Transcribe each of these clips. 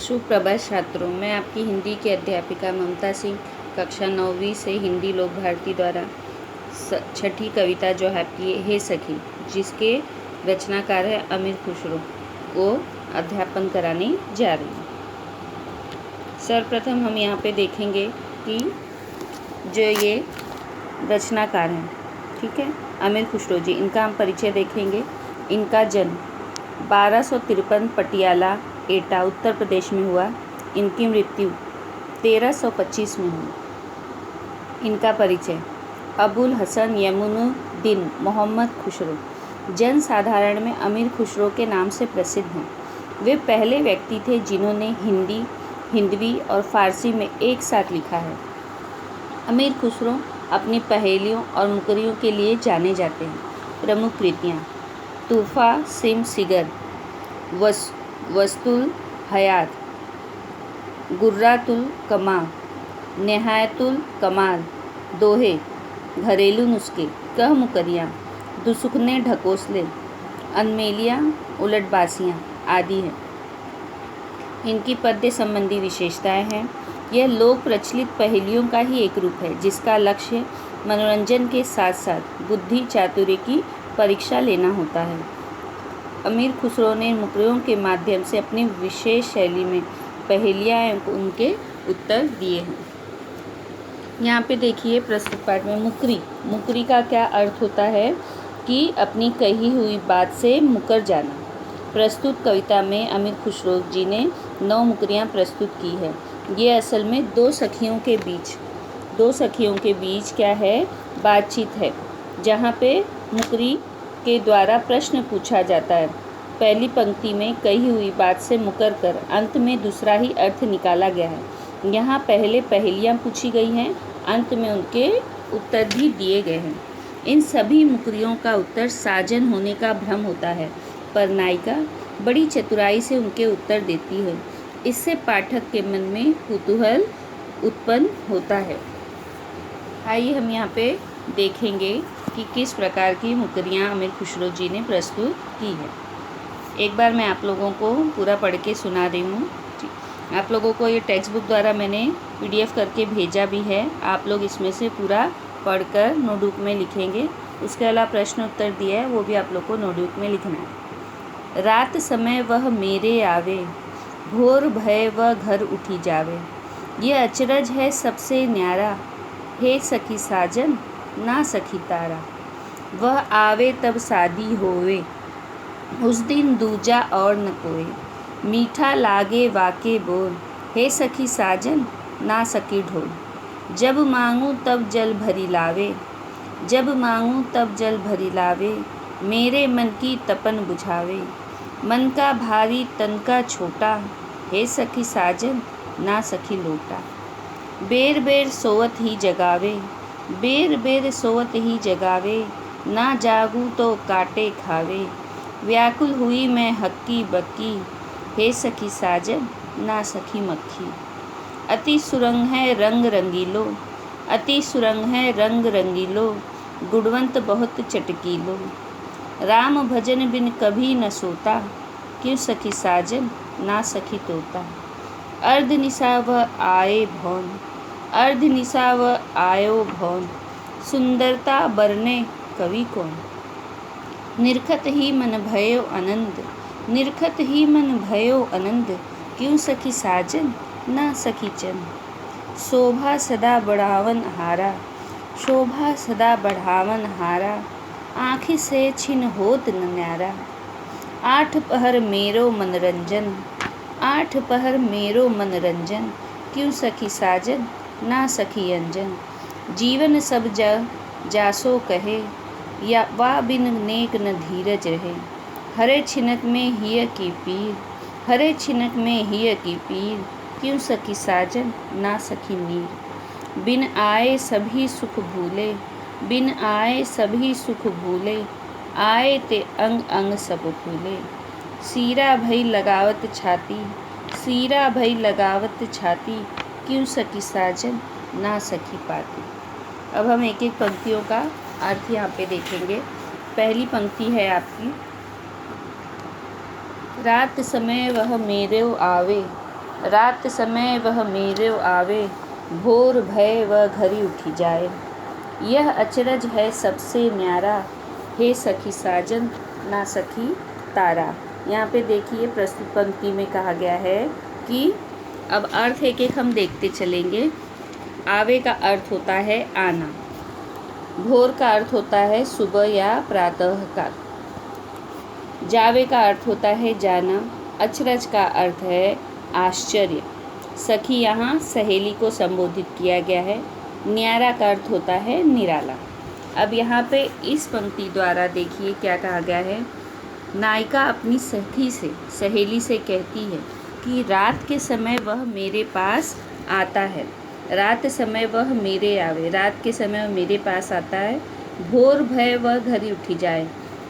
सुप्रभात छात्रों, मैं आपकी हिंदी की अध्यापिका ममता सिंह कक्षा 9वीं से हिंदी लोक भारती द्वारा छठी कविता जो है आपकी हे सखी, जिसके रचनाकार है अमीर खुसरो, को अध्यापन कराने जा रही हूँ। सर्वप्रथम हम यहाँ पे देखेंगे कि जो ये रचनाकार हैं, ठीक है, अमीर खुसरो जी, इनका हम परिचय देखेंगे। इनका जन्म 1253 पटियाला एटा उत्तर प्रदेश में हुआ। इनकी मृत्यु 1325 में हुई। इनका परिचय अबुल हसन यमुनुद्दीन मोहम्मद खुसरो जन साधारण में अमीर खुसरो के नाम से प्रसिद्ध हैं। वे पहले व्यक्ति थे जिन्होंने हिंदी, हिंदवी और फारसी में एक साथ लिखा है। अमीर खुसरो अपनी पहेलियों और मुकरियों के लिए जाने जाते हैं। प्रमुख कृतियाँ: तूफ़ा सिम सिगर, वस्तुल हयात, गुर्रातुल कमाल, निहायतुल कमाल, दोहे, घरेलू नुस्खे, कह मुकरियाँ, दुसुखने ढकोसले, अनमेलियाँ, उलटबासियाँ आदि हैं। इनकी पद्य संबंधी विशेषताएं हैं। यह लोक प्रचलित पहेलियों का ही एक रूप है, जिसका लक्ष्य मनोरंजन के साथ साथ बुद्धि चातुर्य की परीक्षा लेना होता है। अमीर खुसरो ने मुकरियों के माध्यम से अपनी विशेष शैली में पहेलियाँ उनके उत्तर दिए हैं। यहाँ पे देखिए प्रस्तुत पाठ में मुकरी का क्या अर्थ होता है कि अपनी कही हुई बात से मुकर जाना। प्रस्तुत कविता में अमीर खुसरो जी ने 9 मुकरियाँ प्रस्तुत की है। ये असल में दो सखियों के बीच क्या है, बातचीत है, जहाँ पे मुकरी के द्वारा प्रश्न पूछा जाता है। पहली पंक्ति में कही हुई बात से मुकर कर अंत में दूसरा ही अर्थ निकाला गया है। यहाँ पहले पहेलियाँ पूछी गई हैं, अंत में उनके उत्तर भी दिए गए हैं। इन सभी मुकरियों का उत्तर साजन होने का भ्रम होता है, पर नायिका बड़ी चतुराई से उनके उत्तर देती है। इससे पाठक के मन में कुतूहल उत्पन्न होता है। आइए हम यहाँ पे देखेंगे कि किस प्रकार की मुकरियाँ अमीर खुसरो जी ने प्रस्तुत की है। एक बार मैं आप लोगों को पूरा पढ़ के सुना रही हूँ। आप लोगों को ये टेक्स्ट बुक द्वारा मैंने PDF करके भेजा भी है। आप लोग इसमें से पूरा पढ़कर नोटबुक में लिखेंगे। उसके अलावा प्रश्न उत्तर दिया है, वो भी आप लोग को नोटबुक में लिखना है। रात समय वह मेरे आवे, भोर भय वह घर उठी जावे। ये अचरज है सबसे न्यारा, हे सखी साजन ना सखी तारा। वह आवे तब शादी होवे, उस दिन दूजा और न कोई। मीठा लागे वाके बोल, हे सखी साजन ना सकी ढोल। जब मांगूँ तब जल भरी लावे, जब मांगूँ तब जल भरी लावे। मेरे मन की तपन बुझावे, मन का भारी तन का छोटा। हे सखी साजन ना सखी लोटा। बेर बेर सोवत ही जगावे, बेर बेर सोवत ही जगावे। ना जागूँ तो काटे खावे, व्याकुल हुई मैं हक्की बक्की। हे सखी साजन ना सखी मक्खी। अति सुरंग है रंग रंगीलो, अति सुरंग है रंग रंगीलो। गुणवंत बहुत चटकीलो, राम भजन बिन कभी न सोता। क्यों सखी साजन ना सखी तोता। अर्ध निशा वह आए भौन, अर्ध निशा वह आयो भौन। सुंदरता बरने कवि कौन। निरखत ही मन भयो आनंद, निरखत ही मन भयो आनंद। क्यों सखी साजन ना सखी चंद। शोभा सदा बढ़ावन हारा, शोभा सदा बढ़ावन हारा। आँखि से छिन होत न न्यारा। आठ पहर मेरो मनरंजन, आठ पहर मेरो मनरंजन। क्यों सखी साजन ना सखी अंजन। जीवन सब जासो कहे, या वा बिन नेक न धीरज रहे। हरे छिनक में हिय की पीर, हरे छिनक में हिय की पीर। क्यों सखी साजन ना सखी मीर। बिन आए सभी सुख भूले, बिन आए सभी सुख भूले। आए ते अंग अंग सब फूले। सीरा भई लगावत छाती, सीरा भई लगावत छाती। क्यों सखी साजन ना सखी पाती। अब हम एक एक पंक्तियों का अर्थ यहाँ पे देखेंगे। पहली पंक्ति है आपकी, रात समय वह मेरे आवे, रात समय वह मेरे आवे, भोर भय वह घरी उठी जाए। यह अचरज है सबसे न्यारा, हे सखी साजन ना सखी तारा। यहाँ पे देखिए प्रस्तुत पंक्ति में कहा गया है कि अब अर्थ एक एक हम देखते चलेंगे। आवे का अर्थ होता है आना, भोर का अर्थ होता है सुबह या प्रातः काल, जावे का अर्थ होता है जाना, अचरज का अर्थ है आश्चर्य। सखी यहाँ सहेली को संबोधित किया गया है। न्यारा का अर्थ होता है निराला। अब यहाँ पे इस पंक्ति द्वारा देखिए क्या कहा गया है। नायिका अपनी सखी से, सहेली से कहती है कि रात के समय वह मेरे पास आता है, रात समय वह मेरे आवे, रात के समय वह मेरे पास आता है, भोर भय वह घरी उठी जाए,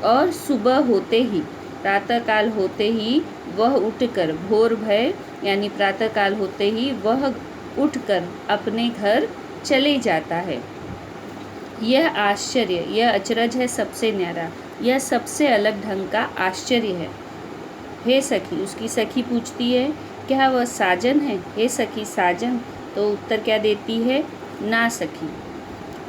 और सुबह होते ही, प्रातःकाल होते ही वह उठकर, भोर भय यानी प्रातःकाल होते ही वह उठकर अपने घर चले जाता है। यह आश्चर्य, यह अचरज है सबसे न्यारा, यह सबसे अलग ढंग का आश्चर्य है। हे सखी, उसकी सखी पूछती है क्या वह साजन है? हे सखी साजन, तो उत्तर क्या देती है? ना सखी।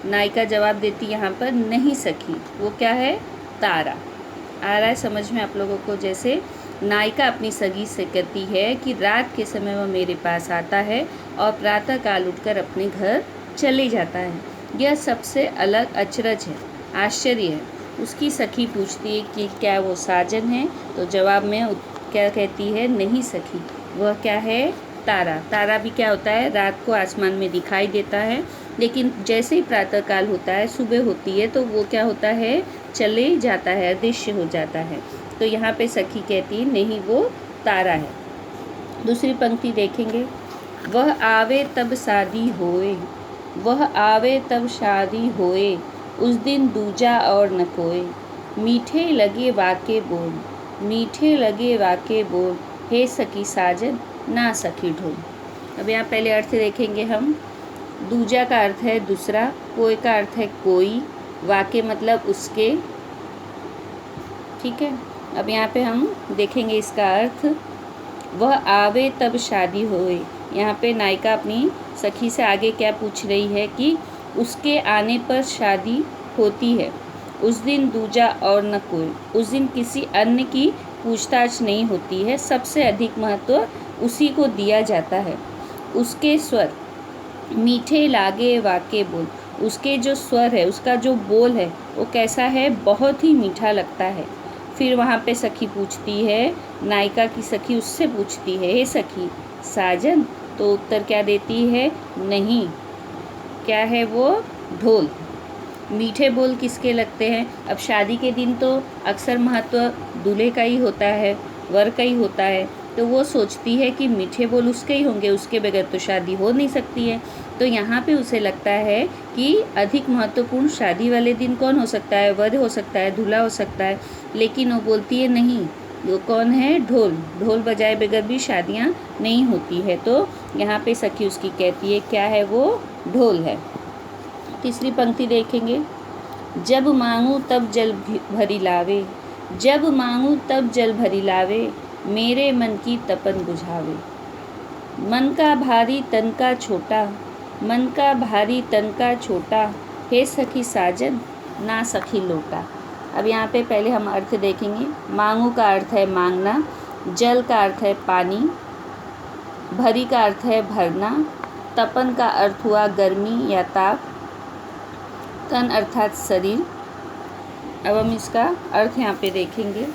नायिका जवाब देती यहाँ पर नहीं सखी, वो क्या है? तारा। आ रहा है समझ में आप लोगों को? जैसे नायिका अपनी सगी से कहती है कि रात के समय वह मेरे पास आता है और प्रातःकाल उठकर अपने घर चले जाता है। यह सबसे अलग अचरज है, आश्चर्य है। उसकी सखी पूछती है कि क्या वो साजन है? तो जवाब में क्या कहती है? नहीं सखी, वह क्या है? तारा। तारा भी क्या होता है? रात को आसमान में दिखाई देता है, लेकिन जैसे ही प्रातःकाल होता है, सुबह होती है, तो वो क्या होता है? चले जाता है, अदृश्य हो जाता है। तो यहाँ पे सखी कहती है नहीं, वो तारा है। दूसरी पंक्ति देखेंगे। वह आवे तब शादी होए, वह आवे तब शादी होए, उस दिन दूजा और न कोई, मीठे लगे वाके बोल, मीठे लगे वाके बोल, हे सखी साजन ना सखी ढोल। अब यहाँ पहले अर्थ देखेंगे हम। दूजा का अर्थ है दूसरा, कोई का अर्थ है कोई, वाके मतलब उसके। ठीक है, अब यहाँ पे हम देखेंगे इसका अर्थ। वह आवे तब शादी होए, यहाँ पे नायिका अपनी सखी से आगे क्या पूछ रही है कि उसके आने पर शादी होती है, उस दिन दूजा और न कोई, उस दिन किसी अन्य की पूछताछ नहीं होती है, सबसे अधिक महत्व उसी को दिया जाता है। उसके स्वर मीठे लागे वाके बोल, उसके जो स्वर है, उसका जो बोल है वो कैसा है? बहुत ही मीठा लगता है। फिर वहाँ पे सखी पूछती है, नायिका की सखी उससे पूछती है हे सखी साजन, तो उत्तर क्या देती है? नहीं। क्या है वो? ढोल। मीठे बोल किसके लगते हैं? अब शादी के दिन तो अक्सर महत्व दूल्हे का ही होता है, वर का ही होता है, तो वो सोचती है कि मीठे बोल उसके ही होंगे, उसके बगैर तो शादी हो नहीं सकती है। तो यहाँ पे उसे लगता है कि अधिक महत्वपूर्ण शादी वाले दिन कौन हो सकता है? वर हो सकता है, दूल्हा हो सकता है, लेकिन वो बोलती है नहीं, वो कौन है? ढोल। ढोल बजाए बगैर भी शादियाँ नहीं होती है। तो यहाँ पे सखी उसकी कहती है क्या है वो? ढोल है। तीसरी पंक्ति देखेंगे। जब मांगूँ तब जल भरी लावे, जब मांगूँ तब जल भरी लावे, मेरे मन की तपन बुझावे। मन का भारी तन का छोटा, मन का भारी तन का छोटा, हे सखी साजन ना सखी लोटा। अब यहाँ पे पहले हम अर्थ देखेंगे। मांगू का अर्थ है मांगना, जल का अर्थ है पानी, भरी का अर्थ है भरना, तपन का अर्थ हुआ गर्मी या ताप, तन अर्थात शरीर। अब हम इसका अर्थ यहाँ पे देखेंगे।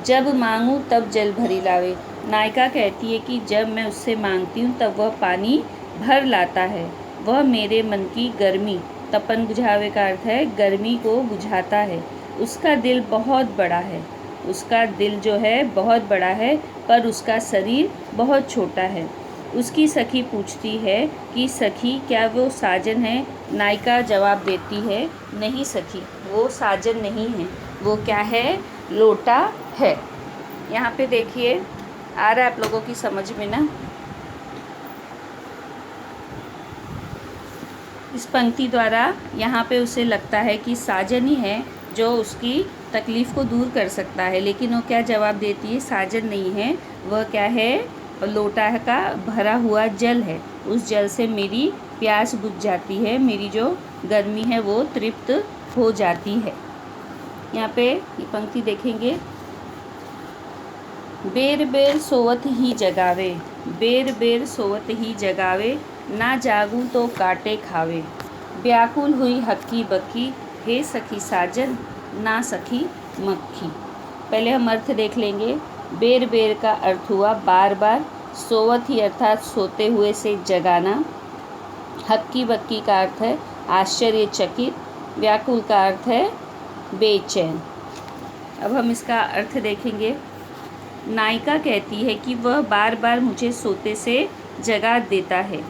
जब मांगूँ तब जल भरी लावे, नायिका कहती है कि जब मैं उससे मांगती हूँ तब वह पानी भर लाता है। वह मेरे मन की गर्मी, तपन बुझावे का अर्थ है गर्मी को बुझाता है। उसका दिल बहुत बड़ा है, उसका दिल जो है बहुत बड़ा है, पर उसका शरीर बहुत छोटा है। उसकी सखी पूछती है कि सखी क्या वो साजन है? नायिका जवाब देती है नहीं सखी, वो साजन नहीं है, वो क्या है? लोटा है। यहाँ पे देखिए आ रहा है आप लोगों की समझ में ना? इस पंक्ति द्वारा यहाँ पे उसे लगता है कि साजन ही है जो उसकी तकलीफ़ को दूर कर सकता है, लेकिन वो क्या जवाब देती है? साजन नहीं है, वह क्या है? और लोटा का भरा हुआ जल है, उस जल से मेरी प्यास बुझ जाती है, मेरी जो गर्मी है वो तृप्त हो जाती है। यहाँ पे ये पंक्ति देखेंगे, बेर बेर सोवत ही जगावे, बेर बेर सोवत ही जगावे, ना जागूं तो काटे खावे, व्याकुल हुई हक्की बक्की, हे सखी साजन ना सखी मक्खी। पहले हम अर्थ देख लेंगे। बेर बेर का अर्थ हुआ बार बार, सोवत ही अर्थात सोते हुए से जगाना, हक्की बक्की का अर्थ है आश्चर्यचकित, व्याकुल का अर्थ है बेचैन। अब हम इसका अर्थ देखेंगे। नायिका कहती है कि वह बार बार मुझे सोते से जगा देता है,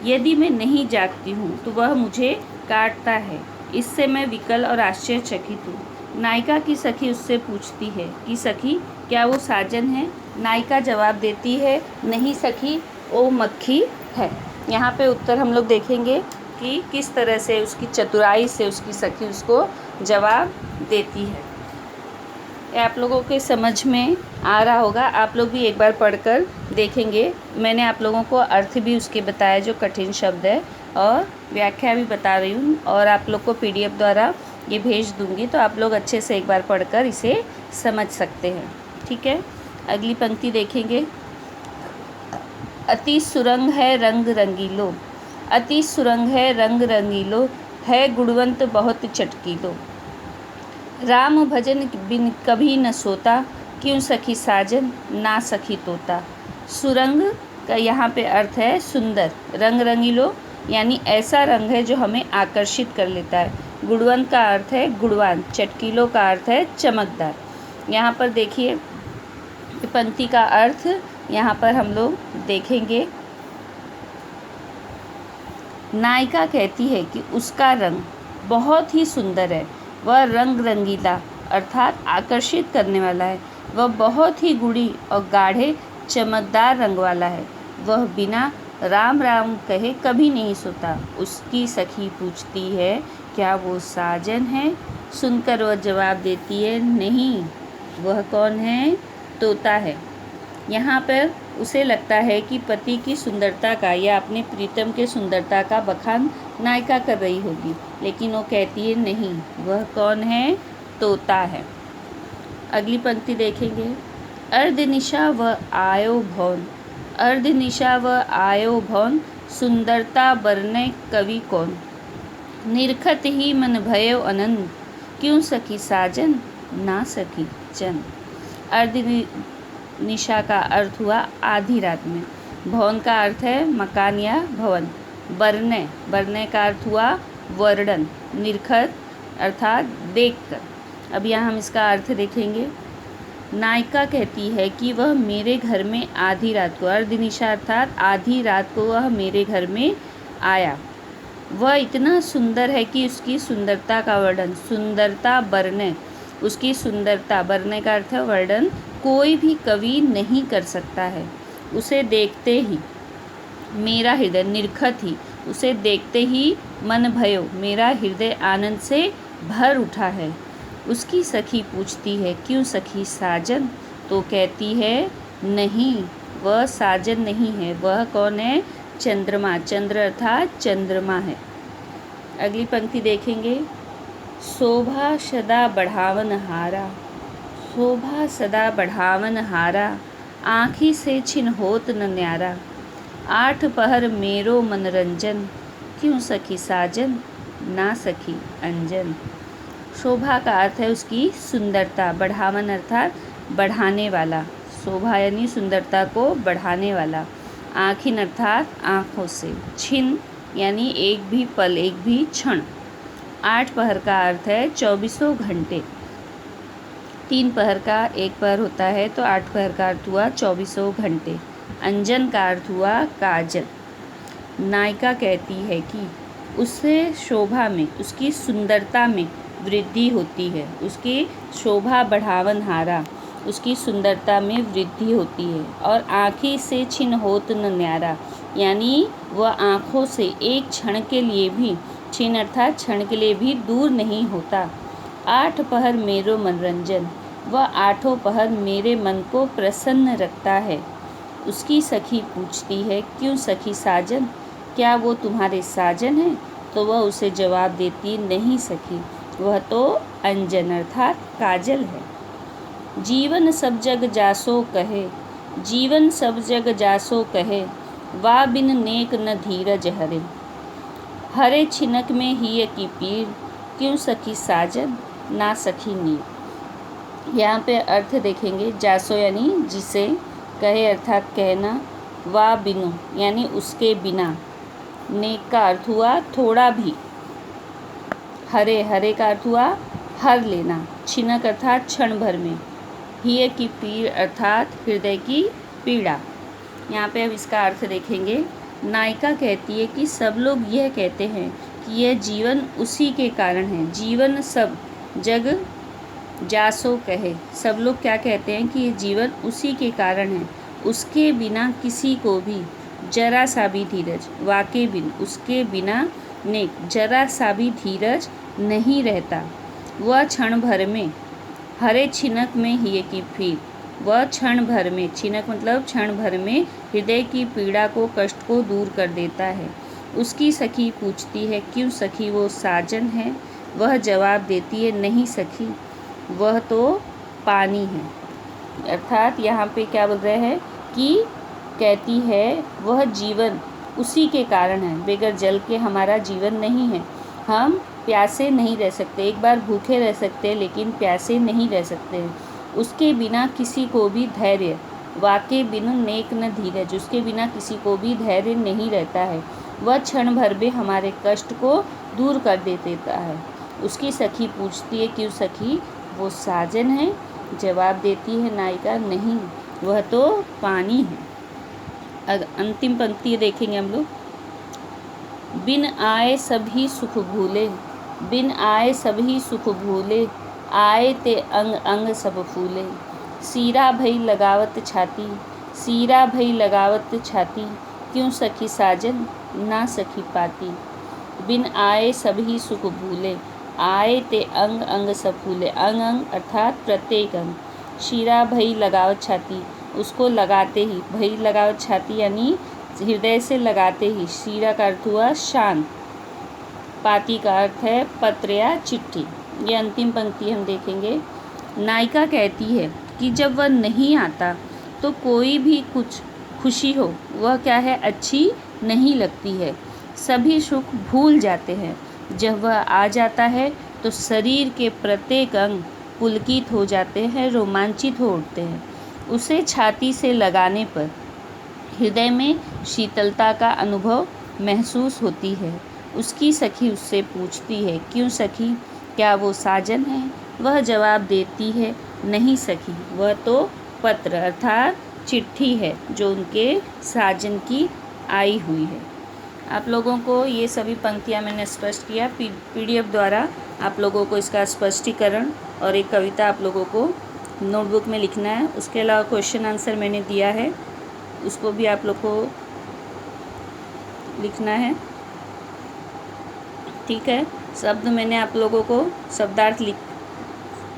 यदि मैं नहीं जागती हूँ तो वह मुझे काटता है, इससे मैं विकल और आश्चर्यचकित हूँ। नायिका की सखी उससे पूछती है कि सखी क्या वो साजन है? नायिका जवाब देती है, नहीं सखी, वो मक्खी है। यहाँ पे उत्तर हम लोग देखेंगे कि किस तरह से उसकी चतुराई से उसकी सखी उसको जवाब देती है। आप लोगों के समझ में आ रहा होगा, आप लोग भी एक बार पढ़कर देखेंगे। मैंने आप लोगों को अर्थ भी उसके बताया जो कठिन शब्द है, और व्याख्या भी बता रही हूँ, और आप लोग को PDF द्वारा ये भेज दूँगी, तो आप लोग अच्छे से एक बार पढ़कर इसे समझ सकते हैं। ठीक है, अगली पंक्ति देखेंगे। अति सुरंग है रंग रंगीलो, अति सुरंग है रंग रंगीलो, है गुणवंत बहुत चटकीलो, राम भजन बिन कभी न सोता, क्यों सखी साजन ना सखी तोता। सुरंग का यहाँ पे अर्थ है सुंदर, रंग रंगीलो यानी ऐसा रंग है जो हमें आकर्षित कर लेता है, गुणवंत का अर्थ है गुणवान, चटकीलो का अर्थ है चमकदार। यहाँ पर देखिए पंक्ति का अर्थ यहाँ पर हम लोग देखेंगे। नायिका कहती है कि उसका रंग बहुत ही सुंदर है, वह रंग रंगीला अर्थात आकर्षित करने वाला है, वह बहुत ही गूढ़ी और गाढ़े चमकदार रंग वाला है, वह बिना राम राम कहे कभी नहीं सोता। उसकी सखी पूछती है क्या वो साजन है? सुनकर वह जवाब देती है नहीं, वह कौन है? तोता है। यहाँ पर उसे लगता है कि पति की सुंदरता का या अपने प्रीतम के सुंदरता का बखान नायिका कर रही होगी, लेकिन वो कहती है नहीं, वह कौन है? तोता है। अगली पंक्ति देखेंगे। अर्धनिशा व आयो भौन, अर्धनिशा व आयो भौन, सुंदरता बरने कवि कौन, निरखत ही मन भयो अनंत, क्यों सखी साजन ना सखी चन। अर्धनिशा का अर्थ हुआ आधी रात में, भवन का अर्थ है मकान या भवन, बरने, बरने का अर्थ हुआ वर्णन, निरखत अर्थात देखकर। अब यहाँ हम इसका अर्थ देखेंगे। नायिका कहती है कि वह मेरे घर में आधी रात को, अर्धनिशा अर्थात आधी रात को वह मेरे घर में आया, वह इतना सुंदर है कि उसकी सुंदरता का वर्णन, सुंदरता बरने, उसकी सुंदरता, बरने का अर्थ है वर्णन, कोई भी कवि नहीं कर सकता है। उसे देखते ही मेरा हृदय, निरखत ही, उसे देखते ही मन भयो, मेरा हृदय आनंद से भर उठा है। उसकी सखी पूछती है क्यों सखी साजन? तो कहती है नहीं, वह साजन नहीं है, वह कौन है? चंद्रमा, चंद्र अर्थात चंद्रमा है। अगली पंक्ति देखेंगे। शोभा सदा बढ़ावन हारा, शोभा सदा बढ़ावन हारा, आँखी से छिन होत न न्यारा, आठ पहर मेरो मनोरंजन, क्यों सखी साजन ना सखी अंजन। शोभा का अर्थ है उसकी सुंदरता, बढ़ावन अर्थात बढ़ाने वाला, शोभा यानी सुंदरता को बढ़ाने वाला, आँखिन अर्थात आँखों से, छिन यानी एक भी पल, एक भी क्षण, आठ पहर का अर्थ है 24 घंटे, 3 पहर का 1 पहर होता है तो 8 पहर का अर्थ हुआ 24 घंटे, अंजन का अर्थ हुआ काजल। नायिका कहती है कि उससे शोभा में, उसकी सुंदरता में वृद्धि होती है, उसकी शोभा बढ़ावन हारा, उसकी सुंदरता में वृद्धि होती है, और आँखी से छिन होत न न्यारा, यानी वह आँखों से एक क्षण के लिए भी, छिन अर्थात क्षण के लिए भी दूर नहीं होता। आठ पहर मेरो मनोरंजन, वह आठों पहर मेरे मन को प्रसन्न रखता है। उसकी सखी पूछती है, क्यों सखी साजन, क्या वो तुम्हारे साजन है? तो वह उसे जवाब देती, नहीं सखी, वह तो अंजन अर्थात काजल है। जीवन सब जग जासो कहे, जीवन सब जग जासो कहे, वा बिन नेक न धीरज हरे। हरे छिनक में हिय की पीर, क्यों सखी साजन, ना सखी नीर। यहाँ पे अर्थ देखेंगे। जासो यानी जिसे, कहे अर्थात कहना, वा बिनु यानी उसके बिना, नेक का अर्थ हुआ थोड़ा भी, हरे हरे का अर्थ हुआ हर लेना, छिनक अर्थात क्षण भर में, हिय की पीर अर्थात हृदय की पीड़ा। यहाँ पे अब इसका अर्थ देखेंगे। नायिका कहती है कि सब लोग यह कहते हैं कि यह जीवन उसी के कारण है। जीवन सब जग जासो कहे, सब लोग क्या कहते हैं कि ये जीवन उसी के कारण है, उसके बिना किसी को भी जरा सा भी धीरज, वाके बिन उसके बिना नेक जरा सा भी धीरज नहीं रहता। वह क्षण भर में, हरे छिनक में हिय की पीर, वह क्षण भर में, छिनक मतलब क्षण भर में हृदय की पीड़ा को, कष्ट को दूर कर देता है। उसकी सखी पूछती है, क्यों सखी वो साजन है? वह जवाब देती है, नहीं सखी, वह तो पानी है। अर्थात यहाँ पे क्या बोल रहे हैं कि कहती है वह जीवन उसी के कारण है, बगैर जल के हमारा जीवन नहीं है। हम प्यासे नहीं रह सकते, एक बार भूखे रह सकते हैं लेकिन प्यासे नहीं रह सकते हैं। उसके बिना किसी को भी धैर्य, वाके बिनु नेक न धीरज, उसके बिना किसी को भी धैर्य नहीं रहता है। वह क्षण भर में हमारे कष्ट को दूर कर देता है। उसकी सखी पूछती है, क्यों सखी वो साजन है? जवाब देती है नायिका, नहीं, वह तो पानी है। अंतिम पंक्ति देखेंगे हम लोग। बिन आए सभी सुख भूले, बिन आए सभी सुख भूले, आए ते अंग अंग सब फूले। सीरा भई लगावत छाती, सीरा भई लगावत छाती, क्यों सखी साजन, ना सखी पाती। बिन आए सभी सुख भूले, आए ते अंग अंग सब फूले, अंग अंग अर्थात प्रत्येक अंग। शीरा भई लगावत छाती, उसको लगाते ही, भई लगावत छाती यानी हृदय से लगाते ही, शीरा का अर्थ हुआ शांत, पाती का अर्थ है पत्र या चिट्ठी। ये अंतिम पंक्ति हम देखेंगे। नायिका कहती है कि जब वह नहीं आता तो कोई भी कुछ खुशी हो वह क्या है, अच्छी नहीं लगती है। सभी सुख भूल जाते हैं। जब वह आ जाता है तो शरीर के प्रत्येक अंग पुलकित हो जाते हैं, रोमांचित हो उठते हैं। उसे छाती से लगाने पर हृदय में शीतलता का अनुभव महसूस होती है। उसकी सखी उससे पूछती है, क्यों सखी, क्या वो साजन है? वह जवाब देती है, नहीं सखी, वह तो पत्र अर्थात चिट्ठी है जो उनके साजन की आई हुई है। आप लोगों को ये सभी पंक्तियाँ मैंने स्पष्ट किया। पीडीएफ द्वारा आप लोगों को इसका स्पष्टीकरण और एक कविता आप लोगों को नोटबुक में लिखना है। उसके अलावा क्वेश्चन आंसर मैंने दिया है, उसको भी आप लोग को लिखना है। ठीक है, शब्द मैंने आप लोगों को शब्दार्थ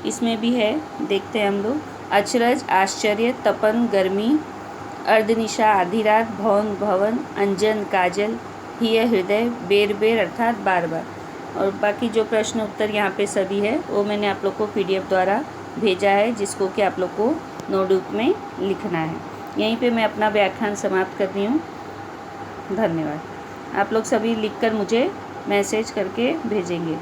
इसमें भी है, देखते हैं हम लोग। अचरज, आश्चर्य, तपन, गर्मी, अर्धनिशा, आधी रात, भवन, भवन, अंजन, काजल, हिय, हृदय, बेर बेर अर्थात बार बार। और बाकी जो प्रश्न उत्तर यहाँ पे सभी है वो मैंने आप लोग को पीडीएफ द्वारा भेजा है, जिसको कि आप लोग को नोटबुक में लिखना है। यहीं पे मैं अपना व्याख्यान समाप्त कर रही हूँ। धन्यवाद। आप लोग सभी लिखकर मुझे मैसेज करके भेजेंगे।